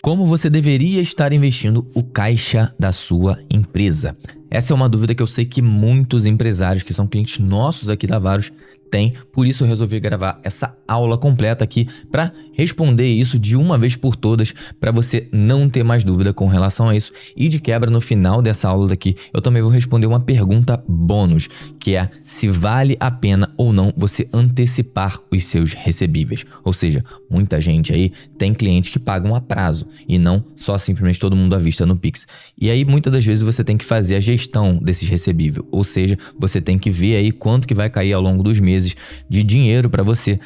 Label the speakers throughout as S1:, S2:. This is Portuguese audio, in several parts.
S1: Como você deveria estar investindo o caixa da sua empresa? Essa é uma dúvida que eu sei que muitos empresários que são clientes nossos aqui da Varus têm, por isso eu resolvi gravar essa aula completa aqui para responder isso de uma vez por todas, para você não ter mais dúvida com relação a isso. E de quebra, no final dessa aula daqui, eu também vou responder uma pergunta bônus, que é se vale a pena ou não você antecipar os seus recebíveis. Ou seja, muita gente aí tem clientes que pagam a prazo e não só simplesmente todo mundo à vista no Pix. E aí muitas das vezes você tem que fazer a gestão desses recebíveis, ou seja, você tem que ver aí quanto que vai cair ao longo dos meses de dinheiro para você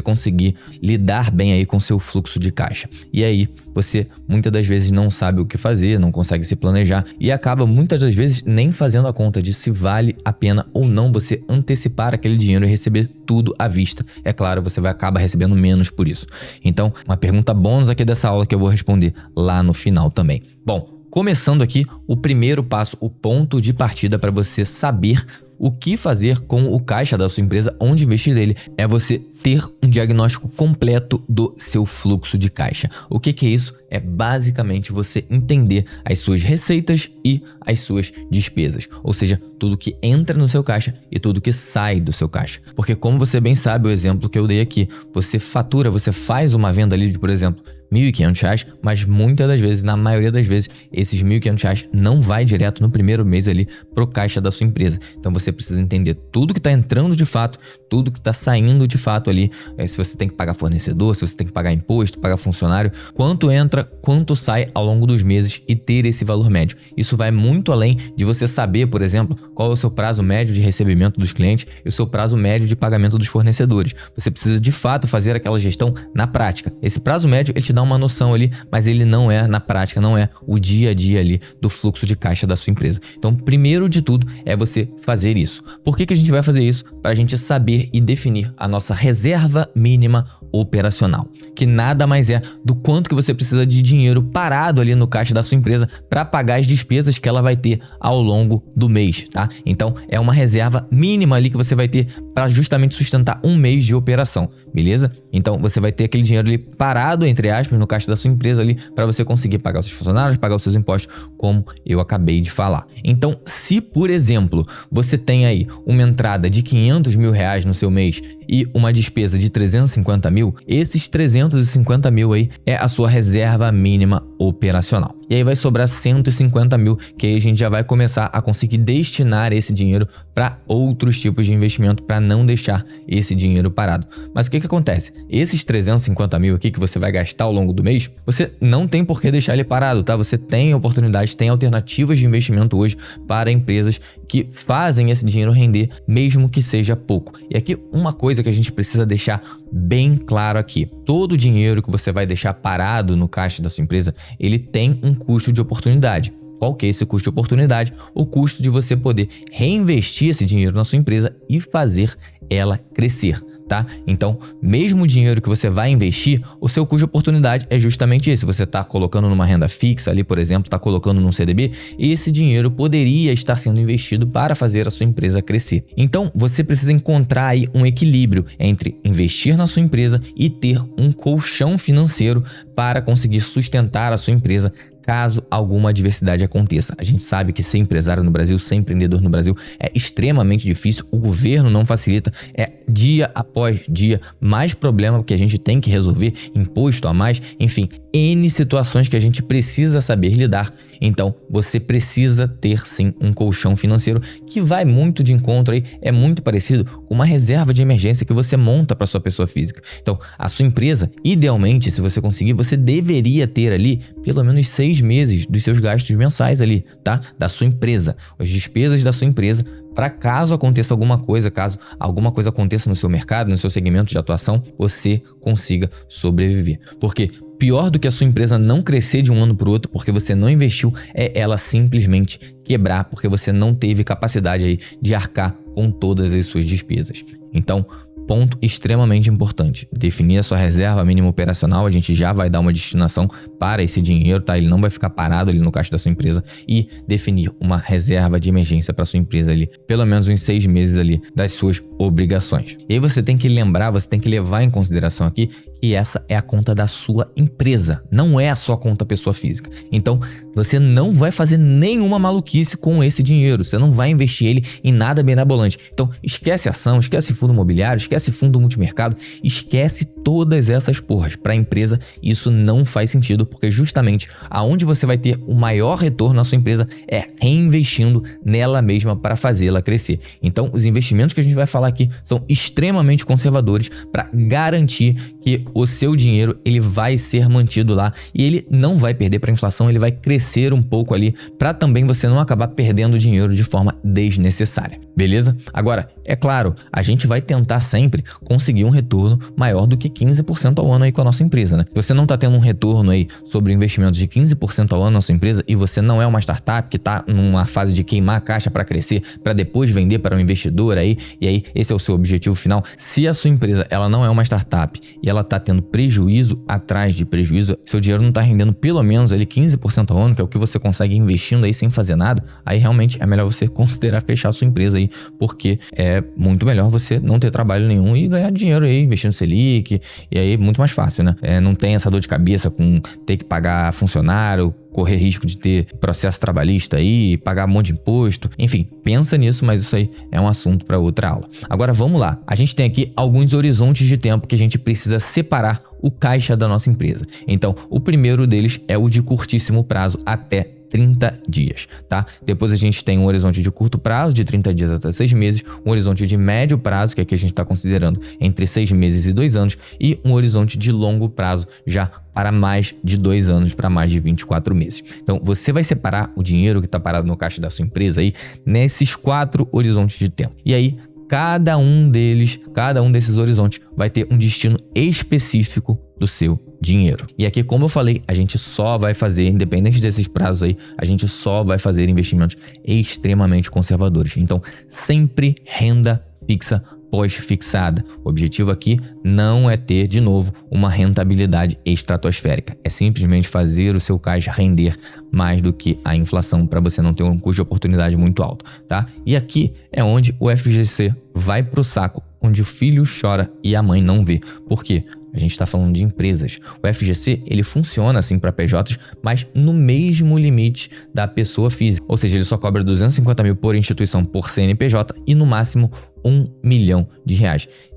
S1: conseguir lidar bem aí com seu fluxo de caixa. E aí você muitas das vezes não sabe o que fazer, não consegue se planejar e acaba muitas das vezes nem fazendo a conta de se vale a pena ou não você antecipar aquele dinheiro e receber tudo à vista. É claro, você vai acabar recebendo menos por isso. Então, uma pergunta bônus aqui dessa aula que eu vou responder lá no final também. Bom, começando aqui, o primeiro passo, o ponto de partida para você saber o que fazer com o caixa da sua empresa, onde investir nele, é você ter um diagnóstico completo do seu fluxo de caixa. O que é isso? É basicamente você entender as suas receitas e as suas despesas, ou seja, tudo que entra no seu caixa e tudo que sai do seu caixa. Porque como você bem sabe, o exemplo que eu dei aqui, você fatura, você faz uma venda ali de, por exemplo, R$1.500, mas muitas das vezes, na maioria das vezes, esses R$1.500 não vai direto no primeiro mês ali pro caixa da sua empresa. Então você precisa entender tudo que está entrando de fato, tudo que está saindo de fato ali, se você tem que pagar fornecedor, se você tem que pagar imposto, pagar funcionário, quanto entra, quanto sai ao longo dos meses e ter esse valor médio. Isso vai muito além de você saber, por exemplo, qual é o seu prazo médio de recebimento dos clientes e o seu prazo médio de pagamento dos fornecedores. Você precisa de fato fazer aquela gestão na prática. Esse prazo médio, ele te dá uma noção ali, mas ele não é na prática, não é o dia a dia ali do fluxo de caixa da sua empresa. Então, primeiro de tudo é você fazer isso. Por que a gente vai fazer isso? Para a gente saber e definir a nossa reserva mínima operacional, que nada mais é do quanto que você precisa de dinheiro parado ali no caixa da sua empresa para pagar as despesas que ela vai ter ao longo do mês, tá? Então, é uma reserva mínima ali que você vai ter para justamente sustentar um mês de operação, beleza? Então, você vai ter aquele dinheiro ali parado, entre aspas, no caixa da sua empresa ali para você conseguir pagar os seus funcionários, pagar os seus impostos, como eu acabei de falar. Então, se por exemplo, você tem aí uma entrada de R$500 mil no seu mês e uma despesa de 350 mil, esses 350 mil aí é a sua reserva mínima operacional. E aí vai sobrar 150 mil, que aí a gente já vai começar a conseguir destinar esse dinheiro para outros tipos de investimento, para não deixar esse dinheiro parado. Mas o que acontece? Esses 350 mil aqui que você vai gastar ao longo do mês, você não tem por que deixar ele parado, tá? Você tem oportunidades, tem alternativas de investimento hoje para empresas que fazem esse dinheiro render, mesmo que seja pouco. E aqui uma coisa que a gente precisa deixar bem claro aqui: todo o dinheiro que você vai deixar parado no caixa da sua empresa, ele tem um custo de oportunidade. Qual que é esse custo de oportunidade? O custo de você poder reinvestir esse dinheiro na sua empresa e fazer ela crescer. Tá? Então, mesmo o dinheiro que você vai investir, o seu custo de oportunidade é justamente esse. Você está colocando numa renda fixa ali, por exemplo, está colocando num CDB, e esse dinheiro poderia estar sendo investido para fazer a sua empresa crescer. Então, você precisa encontrar aí um equilíbrio entre investir na sua empresa e ter um colchão financeiro para conseguir sustentar a sua empresa caso alguma adversidade aconteça. A gente sabe que ser empresário no Brasil, ser empreendedor no Brasil é extremamente difícil, o governo não facilita, é dia após dia mais problema que a gente tem que resolver, imposto a mais, enfim, N situações que a gente precisa saber lidar. Então, você precisa ter sim um colchão financeiro que vai muito de encontro aí, é muito parecido com uma reserva de emergência que você monta para sua pessoa física. Então, a sua empresa, idealmente, se você conseguir, você deveria ter ali pelo menos 6 meses dos seus gastos mensais ali, tá? Da sua empresa, as despesas da sua empresa, para caso aconteça alguma coisa, caso alguma coisa aconteça no seu mercado, no seu segmento de atuação, você consiga sobreviver. Porque pior do que a sua empresa não crescer de um ano para o outro porque você não investiu é ela simplesmente quebrar porque você não teve capacidade aí de arcar com todas as suas despesas. Então, ponto extremamente importante, definir a sua reserva mínima operacional. A gente já vai dar uma destinação para esse dinheiro, tá? Ele não vai ficar parado ali no caixa da sua empresa, e definir uma reserva de emergência para sua empresa ali, pelo menos uns 6 meses ali das suas obrigações. E aí você tem que lembrar, você tem que levar em consideração aqui que essa é a conta da sua empresa, não é a sua conta pessoa física. Então, você não vai fazer nenhuma maluquice com esse dinheiro, você não vai investir ele em nada mirabolante. Então, esquece ação, esquece fundo imobiliário, esquece fundo multimercado, esquece todas essas porras. Para a empresa, isso não faz sentido, porque justamente aonde você vai ter o maior retorno na sua empresa é reinvestindo nela mesma para fazê-la crescer. Então, os investimentos que a gente vai falar aqui são extremamente conservadores para garantir que o seu dinheiro ele vai ser mantido lá e ele não vai perder para a inflação, ele vai crescer um pouco ali para também você não acabar perdendo dinheiro de forma desnecessária, beleza? Agora, é claro, a gente vai tentar sempre conseguir um retorno maior do que 15% ao ano aí com a nossa empresa, né? Se você não está tendo um retorno aí sobre investimentos de 15% ao ano na sua empresa e você não é uma startup que está numa fase de queimar a caixa para crescer, para depois vender para um investidor aí, e aí esse é o seu objetivo final. Se a sua empresa ela não é uma startup e ela está tendo prejuízo atrás de prejuízo, seu dinheiro não está rendendo pelo menos ali 15% ao ano, que é o que você consegue investindo aí sem fazer nada, aí realmente é melhor você considerar fechar a sua empresa aí, porque é muito melhor você não ter trabalho nenhum e ganhar dinheiro aí investindo Selic, e aí muito mais fácil, né? Não tem essa dor de cabeça com ter que pagar funcionário, correr risco de ter processo trabalhista aí, pagar um monte de imposto, enfim, pensa nisso, mas isso aí é um assunto para outra aula. Agora vamos lá, a gente tem aqui alguns horizontes de tempo que a gente precisa separar o caixa da nossa empresa. Então, o primeiro deles é o de curtíssimo prazo até 30 dias, tá? Depois a gente tem um horizonte de curto prazo, de 30 dias até 6 meses, um horizonte de médio prazo, que aqui a gente está considerando entre 6 meses e 2 anos, e um horizonte de longo prazo, já para mais de 2 anos, para mais de 24 meses. Então, você vai separar o dinheiro que está parado no caixa da sua empresa aí, nesses 4 horizontes de tempo. E aí, cada um desses horizontes vai ter um destino específico do seu dinheiro. E aqui, como eu falei, a gente só vai fazer, independente desses prazos aí, a gente só vai fazer investimentos extremamente conservadores. Então, sempre renda fixa pós-fixada. O objetivo aqui não é ter, de novo, uma rentabilidade estratosférica. É simplesmente fazer o seu caixa render mais do que a inflação para você não ter um custo de oportunidade muito alto, tá? E aqui é onde o FGC vai pro saco, onde o filho chora e a mãe não vê. Por quê? A gente está falando de empresas. O FGC, ele funciona assim para PJs, mas no mesmo limite da pessoa física. Ou seja, ele só cobra 250 mil por instituição por CNPJ e no máximo R$1 milhão.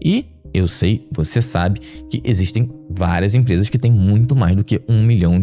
S1: E eu sei, você sabe que existem várias empresas que têm muito mais do que R$1 milhão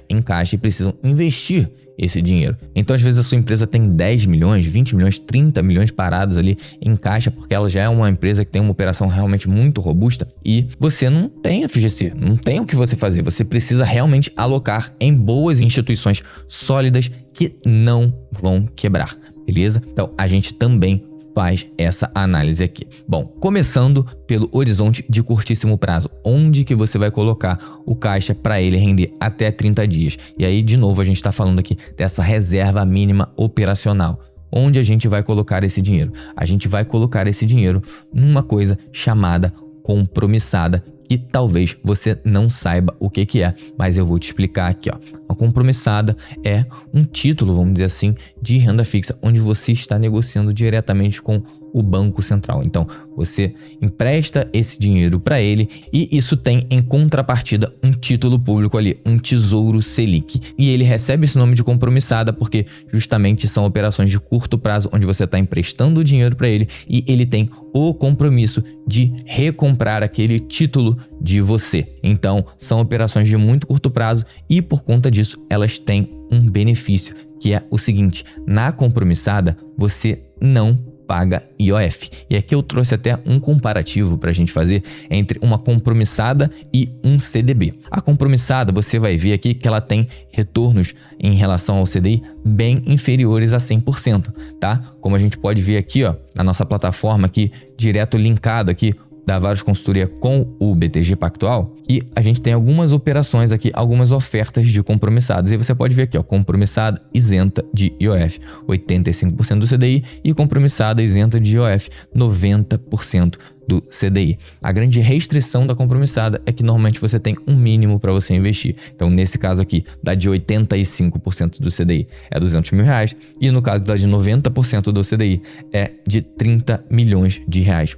S1: em caixa e precisam investir esse dinheiro. Então, às vezes, a sua empresa tem 10 milhões, 20 milhões, 30 milhões parados ali em caixa, porque ela já é uma empresa que tem uma operação realmente muito robusta e você não tem FGC, não tem o que você fazer. Você precisa realmente alocar em boas instituições sólidas que não vão quebrar, beleza? Então, a gente também faz essa análise aqui. Bom, começando pelo horizonte de curtíssimo prazo, onde que você vai colocar o caixa para ele render até 30 dias. E aí, de novo, a gente está falando aqui dessa reserva mínima operacional. Onde a gente vai colocar esse dinheiro? A gente vai colocar esse dinheiro numa coisa chamada compromissada, que talvez você não saiba o que é, mas eu vou te explicar aqui, ó. A compromissada é um título, vamos dizer assim, de renda fixa, onde você está negociando diretamente com o Banco Central. Então, você empresta esse dinheiro para ele e isso tem em contrapartida um título público ali, um Tesouro Selic. E ele recebe esse nome de compromissada porque justamente são operações de curto prazo, onde você está emprestando o dinheiro para ele e ele tem o compromisso de recomprar aquele título de você. Então, são operações de muito curto prazo e por conta disso, elas têm um benefício, que é o seguinte: na compromissada, você não paga IOF. E aqui eu trouxe até um comparativo para a gente fazer entre uma compromissada e um CDB. A compromissada, você vai ver aqui que ela tem retornos em relação ao CDI bem inferiores a 100%, tá? Como a gente pode ver aqui, ó, na nossa plataforma aqui, direto linkado aqui, da Varus Consultoria com o BTG Pactual, que a gente tem algumas operações aqui, algumas ofertas de compromissadas. E você pode ver aqui, ó, compromissada isenta de IOF, 85% do CDI, e compromissada isenta de IOF, 90% do CDI. A grande restrição da compromissada é que normalmente você tem um mínimo para você investir. Então, nesse caso aqui, da de 85% do CDI é R$200 mil, e no caso da de 90% do CDI é de R$30 milhões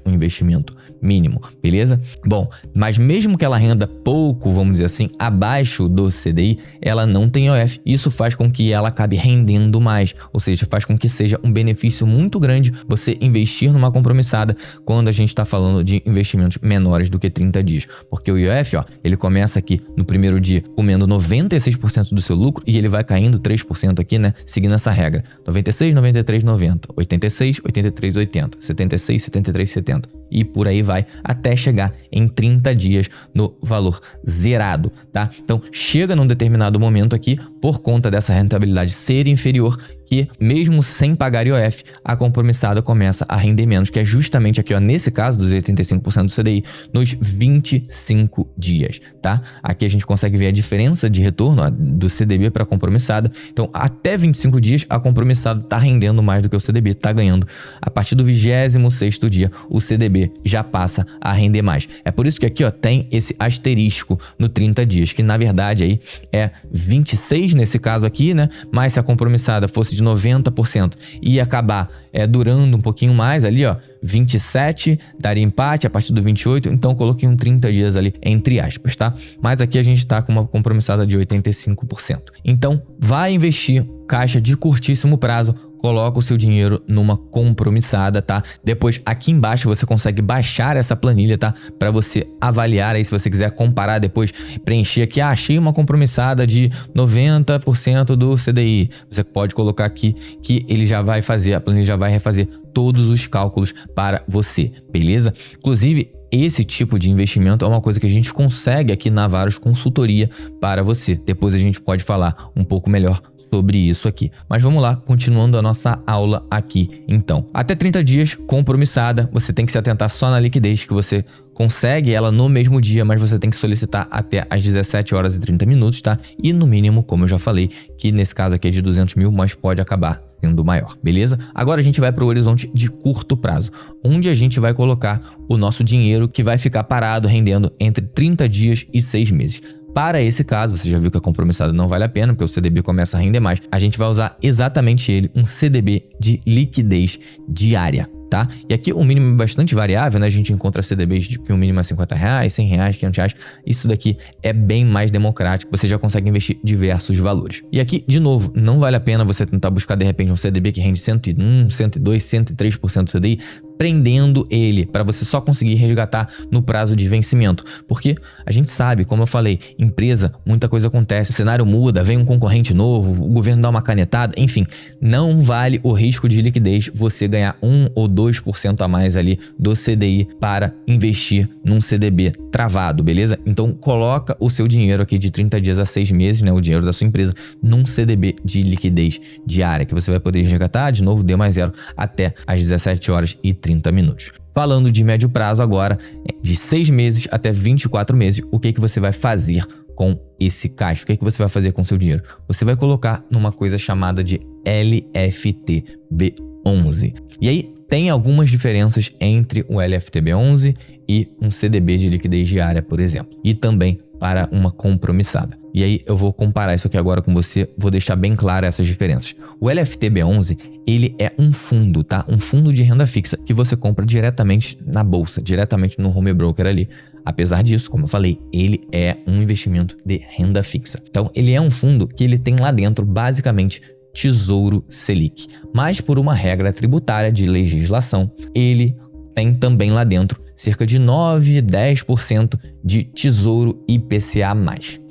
S1: o investimento mínimo, beleza? Bom, mas mesmo que ela renda pouco, vamos dizer assim, abaixo do CDI, ela não tem IOF. Isso faz com que ela acabe rendendo mais, ou seja, faz com que seja um benefício muito grande você investir numa compromissada quando a gente está falando de investimentos menores do que 30 dias. Porque o IOF, ó, ele começa aqui no primeiro dia comendo 96% do seu lucro e ele vai caindo 3% aqui, né? Seguindo essa regra. 96, 93, 90, 86, 83, 80, 76, 73, 70. E por aí vai até chegar em 30 dias no valor zerado, tá? Então, chega num determinado momento aqui, por conta dessa rentabilidade ser inferior, que mesmo sem pagar IOF, a compromissada começa a render menos, que é justamente aqui, ó, nesse caso dos 85% do CDI, nos 25 dias, tá? Aqui a gente consegue ver a diferença de retorno, ó, do CDB para a compromissada. Então, até 25 dias, a compromissada tá rendendo mais do que o CDB, tá ganhando. A partir do 26º dia, o CDB já passa a render mais. É por isso que aqui, ó, tem esse asterisco no 30 dias, que na verdade aí é 26 nesse caso aqui, né? Mas se a compromissada fosse de 90% e acabar durando um pouquinho mais ali, ó, 27 daria empate a partir do 28, então eu coloquei um 30 dias ali entre aspas, tá? Mas aqui a gente tá com uma compromissada de 85%. Então, vai investir caixa de curtíssimo prazo, coloca o seu dinheiro numa compromissada, tá? Depois aqui embaixo você consegue baixar essa planilha, tá? Para você avaliar aí, se você quiser comparar depois, preencher aqui, achei uma compromissada de 90% do CDI. Você pode colocar aqui que ele já vai fazer, a planilha já vai refazer todos os cálculos para você, beleza? Inclusive, esse tipo de investimento é uma coisa que a gente consegue aqui na Varus Consultoria para você. Depois a gente pode falar um pouco melhor sobre isso aqui. Mas vamos lá, continuando a nossa aula aqui. Então, até 30 dias compromissada, você tem que se atentar só na liquidez, que você consegue ela no mesmo dia, mas você tem que solicitar até às 17 horas e 30 minutos, tá? E no mínimo, como eu já falei, que nesse caso aqui é de 200 mil, mas pode acabar sendo maior, beleza? Agora a gente vai para o horizonte de curto prazo, onde a gente vai colocar o nosso dinheiro que vai ficar parado rendendo entre 30 dias e 6 meses. Para esse caso, você já viu que a compromissada não vale a pena, porque o CDB começa a render mais. A gente vai usar exatamente ele, um CDB de liquidez diária, tá? E aqui o mínimo é bastante variável, né? A gente encontra CDBs de que o mínimo é R$50, R$100, R$500. Isso daqui é bem mais democrático, você já consegue investir diversos valores. E aqui, de novo, não vale a pena você tentar buscar de repente um CDB que rende 101, 102, 103% do CDI, prendendo ele para você só conseguir resgatar no prazo de vencimento, porque a gente sabe, como eu falei, empresa, muita coisa acontece, o cenário muda, vem um concorrente novo, o governo dá uma canetada, enfim, não vale o risco de liquidez você ganhar 1 ou 2% a mais ali do CDI para investir num CDB travado, beleza? Então coloca o seu dinheiro aqui de 30 dias a 6 meses, né, o dinheiro da sua empresa, num CDB de liquidez diária, que você vai poder resgatar de novo D mais zero até às 17 horas e 30 minutos. Falando de médio prazo agora, de 6 meses até 24 meses, o que você vai fazer com esse caixa? O que você vai fazer com o seu dinheiro? Você vai colocar numa coisa chamada de LFTB11. E aí tem algumas diferenças entre o LFTB11 e um CDB de liquidez diária, por exemplo. E também para uma compromissada. E aí eu vou comparar isso aqui agora com você, vou deixar bem claro essas diferenças. O LFTB11, ele é um fundo, tá? Um fundo de renda fixa que você compra diretamente na bolsa, diretamente no home broker ali. Apesar disso, como eu falei, ele é um investimento de renda fixa. Então, ele é um fundo que ele tem lá dentro, basicamente, Tesouro Selic. Mas por uma regra tributária de legislação, ele tem também lá dentro cerca de 9, 10% de Tesouro IPCA+.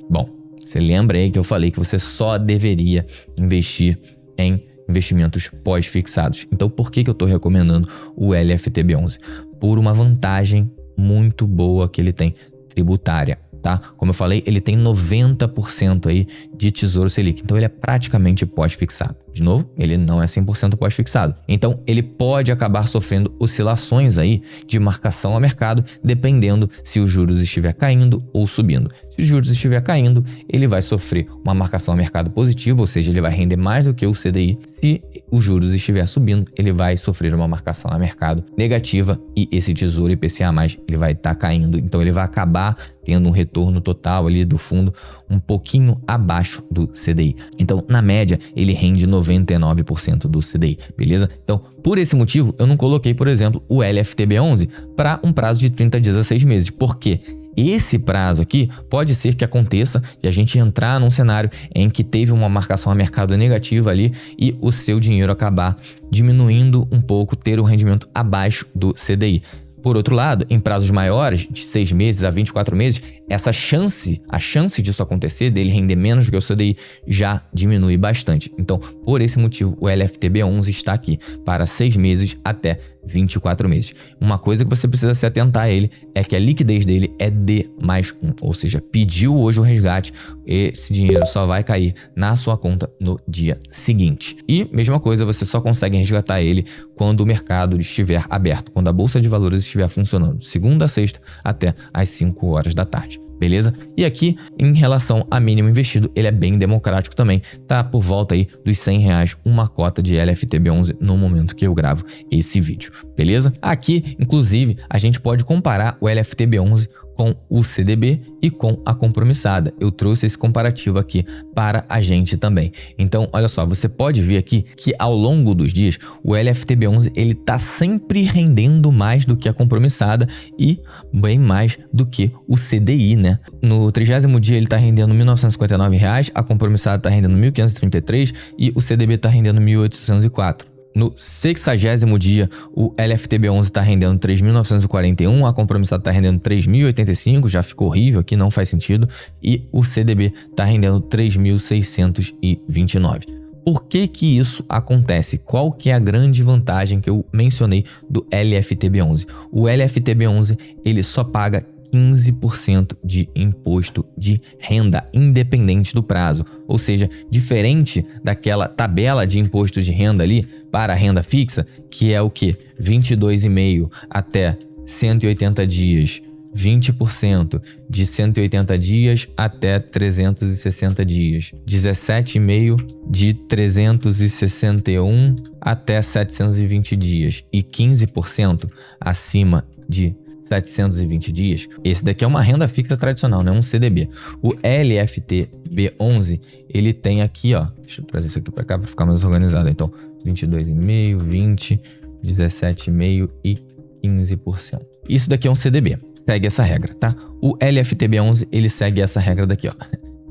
S1: Bom, você lembra aí que eu falei que você só deveria investir em investimentos pós-fixados. Então, por que eu estou recomendando o LFTB11? Por uma vantagem muito boa que ele tem tributária, tá? Como eu falei, ele tem 90% aí de Tesouro Selic. Então, ele é praticamente pós-fixado. De novo, ele não é 100% pós-fixado. Então, ele pode acabar sofrendo oscilações aí de marcação a mercado, dependendo se os juros estiver caindo ou subindo. Se os juros estiver caindo, ele vai sofrer uma marcação a mercado positiva, ou seja, ele vai render mais do que o CDI. Se os juros estiver subindo, ele vai sofrer uma marcação a mercado negativa e esse Tesouro IPCA+, ele vai estar caindo. Então, ele vai acabar tendo um retorno total ali do fundo um pouquinho abaixo do CDI. Então, na média, ele rende 99% do CDI, beleza? Então, por esse motivo, eu não coloquei, por exemplo, o LFTB11 para um prazo de 30 dias a 6 meses. Por quê? Esse prazo aqui pode ser que aconteça de a gente entrar num cenário em que teve uma marcação a mercado negativa ali e o seu dinheiro acabar diminuindo um pouco, ter um rendimento abaixo do CDI. Por outro lado, em prazos maiores, de 6 meses a 24 meses, a chance disso acontecer, dele render menos do que o CDI, já diminui bastante. Então, por esse motivo, o LFTB11 está aqui para 6 meses até 24 meses. Uma coisa que você precisa se atentar a ele é que a liquidez dele é D+1, ou seja, pediu hoje o resgate, esse dinheiro só vai cair na sua conta no dia seguinte. E, mesma coisa, você só consegue resgatar ele quando o mercado estiver aberto, quando a Bolsa de Valores estiver funcionando, segunda a sexta até às 5 horas da tarde. Beleza? E aqui, em relação a mínimo investido, ele é bem democrático também. Tá por volta aí dos R$100 uma cota de LFTB11 no momento que eu gravo esse vídeo. Beleza? Aqui, inclusive, a gente pode comparar o LFTB11 com o CDB e com a compromissada. Eu trouxe esse comparativo aqui para a gente também. Então, olha só, você pode ver aqui que ao longo dos dias, o LFTB11 ele tá sempre rendendo mais do que a compromissada e bem mais do que o CDI, né? No 30º dia ele tá rendendo R$ 1.959, a compromissada tá rendendo R$ 1.533 e o CDB tá rendendo R$ 1.804. No 60º dia, o LFTB11 está rendendo 3.941, a compromissada está rendendo 3.085, já ficou horrível aqui, não faz sentido, e o CDB está rendendo 3.629. Por que que isso acontece? Qual que é a grande vantagem que eu mencionei do LFTB11? O LFTB11 ele só paga 15% de imposto de renda, independente do prazo. Ou seja, diferente daquela tabela de imposto de renda ali para a renda fixa, que é o que? 22,5% até 180 dias, 20% de 180 dias até 360 dias, 17,5% de 361 até 720 dias e 15% acima de 720 dias. Esse daqui é uma renda fixa tradicional, não é um CDB. O LFTB11, ele tem aqui, ó, deixa eu trazer isso aqui para cá para ficar mais organizado. Então, 22,5%, 20%, 17,5% e 15%. Isso daqui é um CDB, segue essa regra, tá? O LFTB11, ele segue essa regra daqui, ó.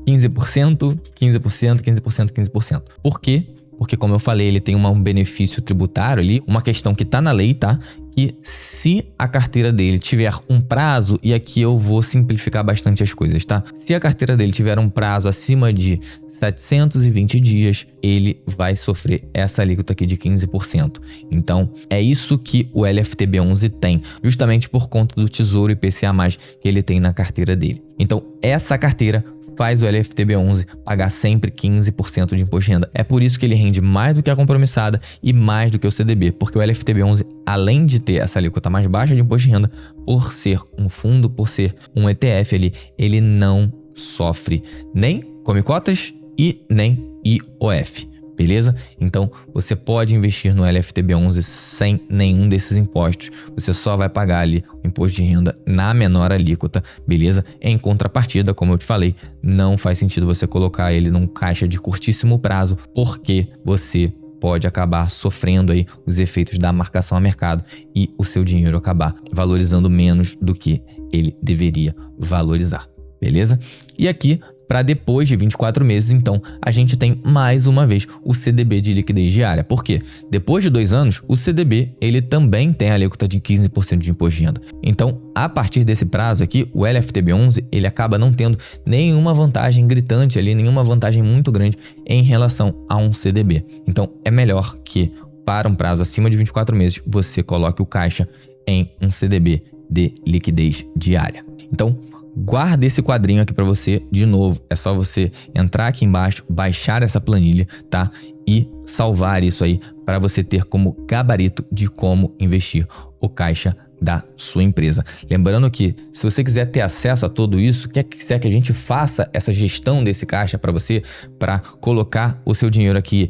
S1: 15%, 15%, 15%, 15%. Por quê? Porque, como eu falei, ele tem um benefício tributário ali, uma questão que tá na lei, tá? Que se a carteira dele tiver um prazo, e aqui eu vou simplificar bastante as coisas, tá? Se a carteira dele tiver um prazo acima de 720 dias, ele vai sofrer essa alíquota aqui de 15%. Então, é isso que o LFTB11 tem, justamente por conta do Tesouro IPCA+, que ele tem na carteira dele. Então, essa carteira faz o LFTB11 pagar sempre 15% de imposto de renda. É por isso que ele rende mais do que a compromissada e mais do que o CDB, porque o LFTB11, além de ter essa alíquota mais baixa de imposto de renda, por ser um fundo, por ser um ETF ali, ele não sofre nem come cotas e nem IOF. Beleza? Então, você pode investir no LFTB11 sem nenhum desses impostos. Você só vai pagar ali o imposto de renda na menor alíquota, beleza? Em contrapartida, como eu te falei, não faz sentido você colocar ele num caixa de curtíssimo prazo, porque você pode acabar sofrendo aí os efeitos da marcação a mercado e o seu dinheiro acabar valorizando menos do que ele deveria valorizar. Beleza? E aqui, para depois de 24 meses, então, a gente tem mais uma vez o CDB de liquidez diária. Por quê? Depois de 2 anos, o CDB ele também tem a alíquota de 15% de imposto de renda. Então, a partir desse prazo aqui, o LFTB11 ele acaba não tendo nenhuma vantagem gritante ali, nenhuma vantagem muito grande em relação a um CDB. Então, é melhor que, para um prazo acima de 24 meses, você coloque o caixa em um CDB de liquidez diária. Então, guarda esse quadrinho aqui para você de novo. É só você entrar aqui embaixo, baixar essa planilha, tá? e salvar isso aí para você ter como gabarito de como investir o caixa da sua empresa. Lembrando que se você quiser ter acesso a tudo isso, quer que a gente faça essa gestão desse caixa para você, para colocar o seu dinheiro aqui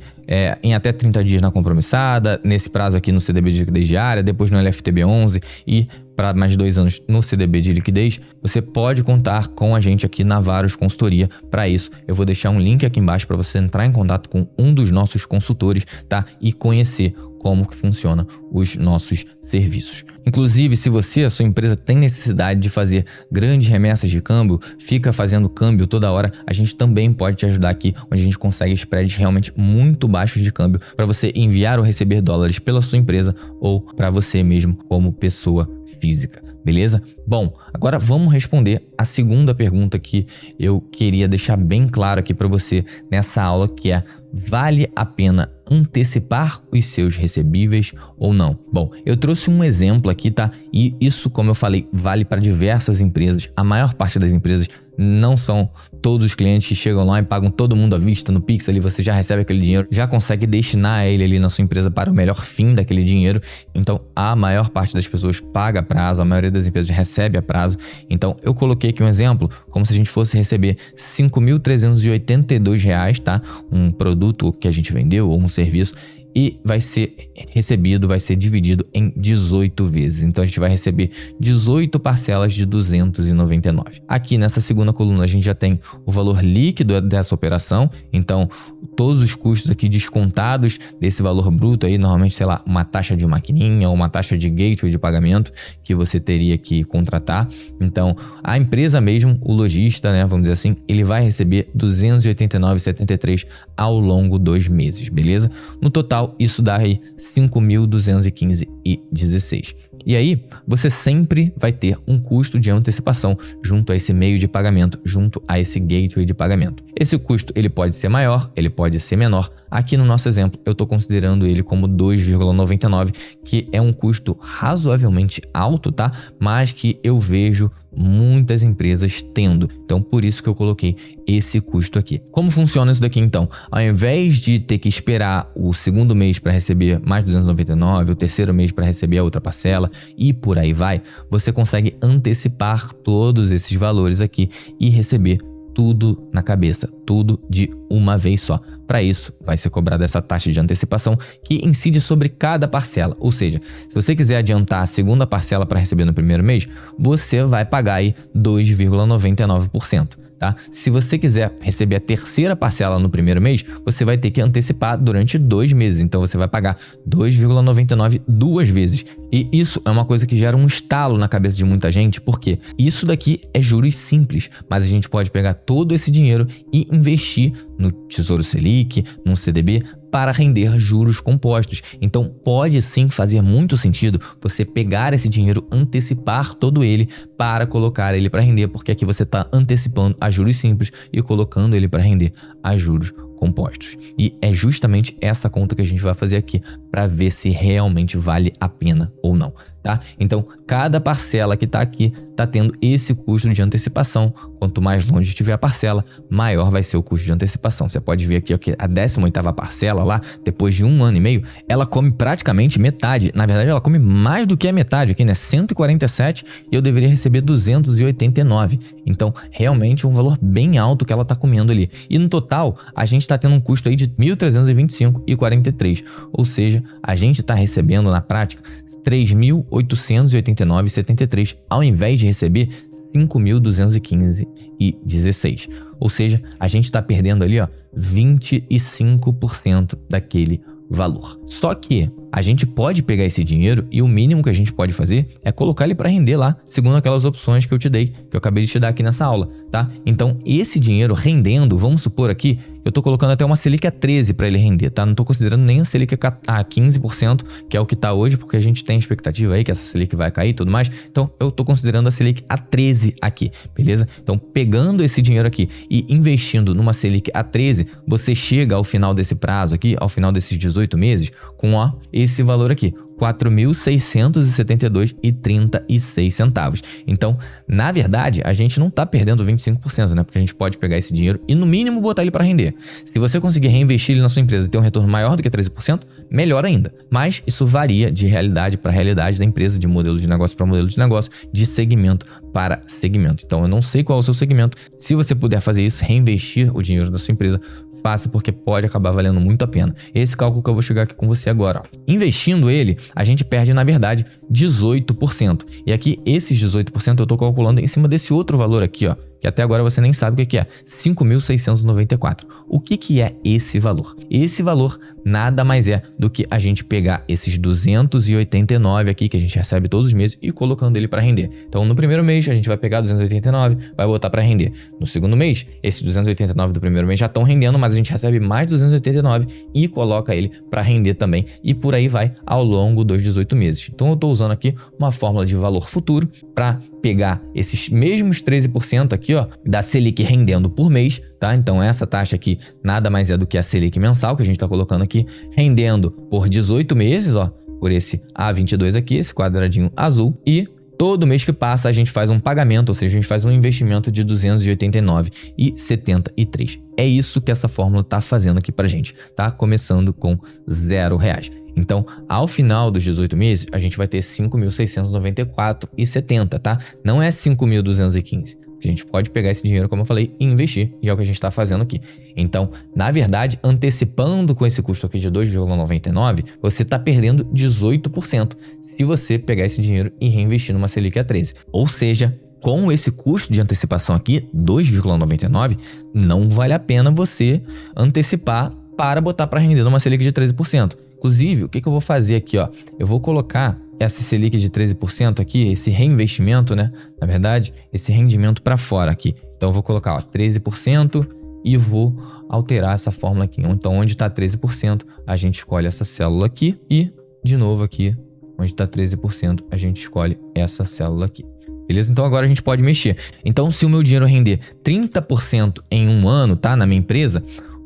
S1: em até 30 dias na compromissada, nesse prazo aqui no CDB de liquidez diária, depois no LFTB11 e para mais 2 anos no CDB de liquidez, você pode contar com a gente aqui na Varus Consultoria. Para isso, eu vou deixar um link aqui embaixo para você entrar em contato com um dos nossos consultores, tá? E conhecer como que funciona os nossos serviços. Inclusive, se você, a sua empresa, tem necessidade de fazer grandes remessas de câmbio, fica fazendo câmbio toda hora, a gente também pode te ajudar aqui, onde a gente consegue spreads realmente muito baixos de câmbio para você enviar ou receber dólares pela sua empresa ou para você mesmo como pessoa física, beleza? Bom, agora vamos responder a segunda pergunta que eu queria deixar bem claro aqui para você nessa aula, que é: vale a pena antecipar os seus recebíveis ou não? Bom, eu trouxe um exemplo aqui, tá? E isso, como eu falei, vale para diversas empresas. A maior parte das empresas não são todos os clientes que chegam lá e pagam todo mundo à vista no Pix, ali você já recebe aquele dinheiro, já consegue destinar ele ali na sua empresa para o melhor fim daquele dinheiro. Então, a maior parte das pessoas paga a prazo, a maioria das empresas recebe a prazo. Então, eu coloquei aqui um exemplo, como se a gente fosse receber R$ 5.382, tá? Um produto que a gente vendeu ou um serviço, e vai ser recebido, vai ser dividido em 18 vezes. Então a gente vai receber 18 parcelas de 299. Aqui nessa segunda coluna a gente já tem o valor líquido dessa operação. Então todos os custos aqui descontados desse valor bruto aí, normalmente, sei lá, uma taxa de maquininha ou uma taxa de gateway de pagamento que você teria que contratar. Então a empresa mesmo, o lojista, né, vamos dizer assim, ele vai receber R$ 289,73 ao longo dos meses, beleza? No total isso dá aí 5.215,16. E aí, você sempre vai ter um custo de antecipação junto a esse meio de pagamento, junto a esse gateway de pagamento. Esse custo, ele pode ser maior, ele pode ser menor. Aqui no nosso exemplo, eu estou considerando ele como 2,99, que é um custo razoavelmente alto, tá? Mas que eu vejo muitas empresas tendo. Então, por isso que eu coloquei esse custo aqui. Como funciona isso daqui, então? Ao invés de ter que esperar o segundo mês para receber mais 299, o terceiro mês para receber a outra parcela e por aí vai, você consegue antecipar todos esses valores aqui e receber tudo na cabeça, tudo de uma vez só. Para isso, vai ser cobrada essa taxa de antecipação que incide sobre cada parcela. Ou seja, se você quiser adiantar a segunda parcela para receber no primeiro mês, você vai pagar aí 2,99%. Tá? Se você quiser receber a terceira parcela no primeiro mês, você vai ter que antecipar durante 2 meses. Então você vai pagar 2,99 duas vezes. E isso é uma coisa que gera um estalo na cabeça de muita gente, porque isso daqui é juros simples, mas a gente pode pegar todo esse dinheiro e investir no Tesouro Selic, num CDB, para render juros compostos. Então pode sim fazer muito sentido você pegar esse dinheiro, antecipar todo ele para colocar ele para render, porque aqui você está antecipando a juros simples e colocando ele para render a juros compostos. E é justamente essa conta que a gente vai fazer aqui para ver se realmente vale a pena ou não, tá? Então, cada parcela que está aqui está tendo esse custo de antecipação. Quanto mais longe estiver a parcela, maior vai ser o custo de antecipação. Você pode ver aqui ó, que a 18ª parcela lá, depois de 1 ano e meio, ela come praticamente metade. Na verdade, ela come mais do que a metade aqui, né? 147 e eu deveria receber 289. Então, realmente um valor bem alto que ela está comendo ali. E no total, a gente está tendo um custo aí de R$ 1.325,43. Ou seja, a gente está recebendo na prática R$ 3.889,73 ao invés de receber R$ 5.215,16. Ou seja, a gente está perdendo ali ó, 25% daquele valor. Só que a gente pode pegar esse dinheiro e o mínimo que a gente pode fazer é colocar ele para render lá, segundo aquelas opções que eu te dei, que eu acabei de te dar aqui nessa aula, tá? Então, esse dinheiro rendendo, vamos supor aqui, eu tô colocando até uma Selic a 13 para ele render, tá? Não tô considerando nem a Selic a 15%, que é o que tá hoje, porque a gente tem expectativa aí que essa Selic vai cair e tudo mais. Então, eu tô considerando a Selic a 13 aqui, beleza? Então, pegando esse dinheiro aqui e investindo numa Selic a 13, você chega ao final desse prazo aqui, ao final desses 18 meses, com ó, esse valor aqui, R$ 4.672,36. Então, na verdade, a gente não tá perdendo 25%, né? Porque a gente pode pegar esse dinheiro e no mínimo botar ele para render. Se você conseguir reinvestir ele na sua empresa e ter um retorno maior do que 13%, melhor ainda. Mas isso varia de realidade para realidade da empresa, de modelo de negócio para modelo de negócio, de segmento para segmento. Então, eu não sei qual é o seu segmento. Se você puder fazer isso, reinvestir o dinheiro da sua empresa, faça, porque pode acabar valendo muito a pena. Esse cálculo que eu vou chegar aqui com você agora, ó. Investindo ele, a gente perde, na verdade, 18%. E aqui, esses 18% eu tô calculando em cima desse outro valor aqui, ó, que até agora você nem sabe o que é, R$ 5.694. O que é esse valor? Esse valor nada mais é do que a gente pegar esses 289 aqui, que a gente recebe todos os meses, e colocando ele para render. Então, no primeiro mês, a gente vai pegar 289, vai botar para render. No segundo mês, esses 289 do primeiro mês já estão rendendo, mas a gente recebe mais 289 e coloca ele para render também. E por aí vai ao longo dos 18 meses. Então, eu estou usando aqui uma fórmula de valor futuro para pegar esses mesmos 13% aqui, ó, da Selic rendendo por mês, tá? Então, essa taxa aqui nada mais é do que a Selic mensal, que a gente está colocando aqui, rendendo por 18 meses, ó, por esse A22 aqui, esse quadradinho azul, e todo mês que passa a gente faz um pagamento, ou seja, a gente faz um investimento de R$ 289,73. É isso que essa fórmula está fazendo aqui pra gente, tá? Começando com R$0. Então, ao final dos 18 meses, a gente vai ter R$ 5.694,70, tá? Não é 5.215. A gente pode pegar esse dinheiro, como eu falei, e investir, e é o que a gente está fazendo aqui. Então, na verdade, antecipando com esse custo aqui de 2,99, você está perdendo 18% se você pegar esse dinheiro e reinvestir numa Selic a 13. Ou seja, com esse custo de antecipação aqui, 2,99, não vale a pena você antecipar para botar para render numa Selic de 13%. Inclusive, o que eu vou fazer aqui, ó? Eu vou colocar essa Selic de 13% aqui, esse reinvestimento, né? Na verdade, esse rendimento para fora aqui. Então, eu vou colocar, ó, 13% e vou alterar essa fórmula aqui. Então, onde está 13%, a gente escolhe essa célula aqui e, de novo aqui, onde está 13%, a gente escolhe essa célula aqui. Beleza? Então, agora a gente pode mexer. Então, se o meu dinheiro render 30% em um ano, tá? Na minha empresa,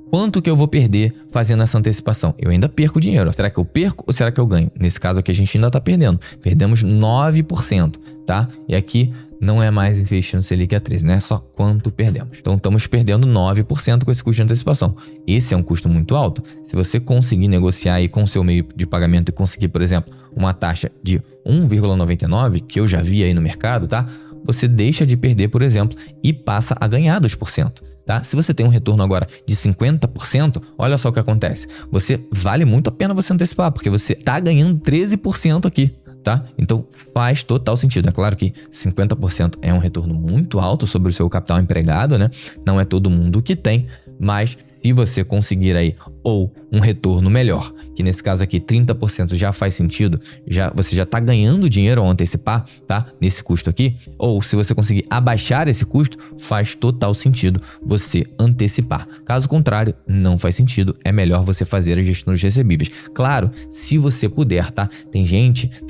S1: quanto que eu vou perder fazendo essa antecipação? Eu ainda perco dinheiro. Será que eu perco ou será que eu ganho? Nesse caso aqui a gente ainda tá perdendo. Perdemos 9%, tá? E aqui não é mais investindo Selic a 13, né? É só quanto perdemos. Então estamos perdendo 9% com esse custo de antecipação. Esse é um custo muito alto. Se você conseguir negociar aí com o seu meio de pagamento e conseguir, por exemplo, uma taxa de 1,99, que eu já vi aí no mercado, tá? Você deixa de perder, por exemplo, e passa a ganhar 2%. Tá? Se você tem um retorno agora de 50%, olha só o que acontece. Vale muito a pena você antecipar, porque você está ganhando 13% aqui, tá? Então faz total sentido. É claro que 50% é um retorno muito alto sobre o seu capital empregado, né? Não é todo mundo que tem, mas se você conseguir aí ou um retorno melhor, que nesse caso aqui 30% já faz sentido, você já está ganhando dinheiro ao antecipar, tá? Nesse custo aqui, ou se você conseguir abaixar esse custo, faz total sentido você antecipar. Caso contrário, não faz sentido, é melhor você fazer a gestão dos recebíveis. Claro, se você puder, tá? Tem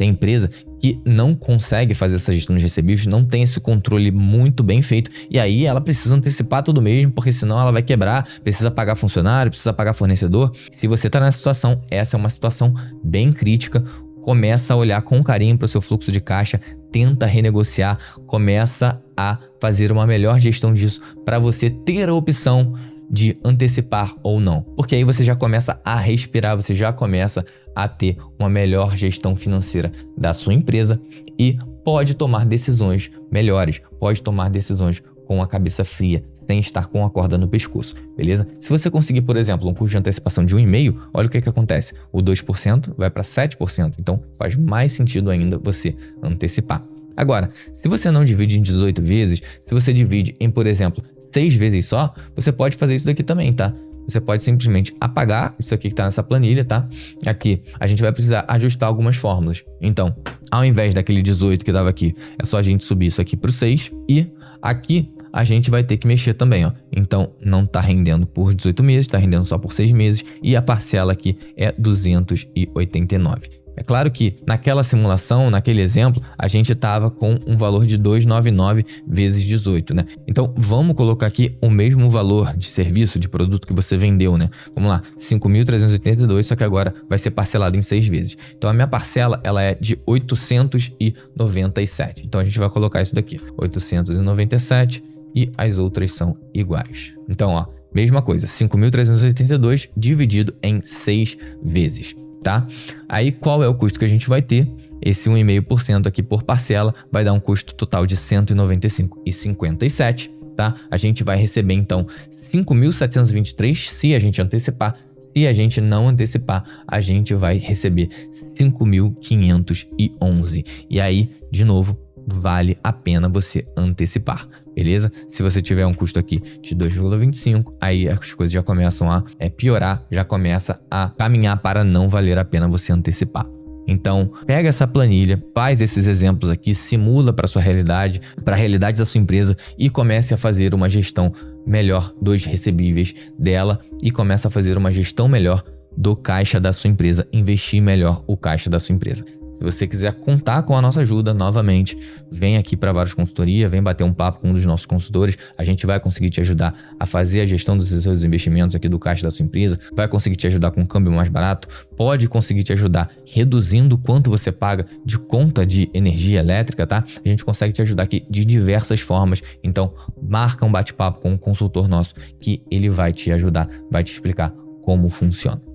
S1: empresa que não consegue fazer essa gestão de recebíveis, não tem esse controle muito bem feito, e aí ela precisa antecipar tudo mesmo, porque senão ela vai quebrar, precisa pagar funcionário, precisa pagar fornecedor. Se você está nessa situação, essa é uma situação bem crítica. Começa a olhar com carinho para o seu fluxo de caixa, tenta renegociar, começa a fazer uma melhor gestão disso para você ter a opção de antecipar ou não, porque aí você já começa a respirar, você já começa a ter uma melhor gestão financeira da sua empresa e pode tomar decisões melhores, pode tomar decisões com a cabeça fria, sem estar com a corda no pescoço, beleza? Se você conseguir, por exemplo, um custo de antecipação de 1,5%, olha o que acontece, o 2% vai para 7%, então faz mais sentido ainda você antecipar. Agora, se você não divide em 18 vezes, se você divide em, por exemplo, 6 vezes só, você pode fazer isso daqui também, tá? Você pode simplesmente apagar isso aqui que tá nessa planilha, tá? Aqui a gente vai precisar ajustar algumas fórmulas. Então, ao invés daquele 18 que tava aqui, é só a gente subir isso aqui pro 6 e aqui a gente vai ter que mexer também, ó. Então, não tá rendendo por 18 meses, tá rendendo só por 6 meses e a parcela aqui é 289. É claro que naquela simulação, naquele exemplo, a gente estava com um valor de 299 vezes 18, né? Então, vamos colocar aqui o mesmo valor de serviço, de produto que você vendeu, né? Vamos lá, 5.382, só que agora vai ser parcelado em 6 vezes. Então, a minha parcela, ela é de 897. Então, a gente vai colocar isso daqui, 897, e as outras são iguais. Então, ó, mesma coisa, 5.382 dividido em 6 vezes. Tá? Aí qual é o custo que a gente vai ter? Esse 1,5% aqui por parcela vai dar um custo total de R$ 195,57, tá? A gente vai receber então 5.723 se a gente antecipar. Se a gente não antecipar, a gente vai receber 5.511. E aí, de novo, vale a pena você antecipar, beleza? Se você tiver um custo aqui de 2,25, aí as coisas já começam a piorar, já começa a caminhar para não valer a pena você antecipar. Então, pega essa planilha, faz esses exemplos aqui, simula para sua realidade, para a realidade da sua empresa e comece a fazer uma gestão melhor dos recebíveis dela e comece a fazer uma gestão melhor do caixa da sua empresa, investir melhor o caixa da sua empresa. Se você quiser contar com a nossa ajuda, novamente, vem aqui para Varus Consultoria, vem bater um papo com um dos nossos consultores. A gente vai conseguir te ajudar a fazer a gestão dos seus investimentos aqui do caixa da sua empresa, vai conseguir te ajudar com um câmbio mais barato, pode conseguir te ajudar reduzindo o quanto você paga de conta de energia elétrica, tá? A gente consegue te ajudar aqui de diversas formas. Então, marca um bate-papo com um consultor nosso que ele vai te ajudar, vai te explicar como funciona.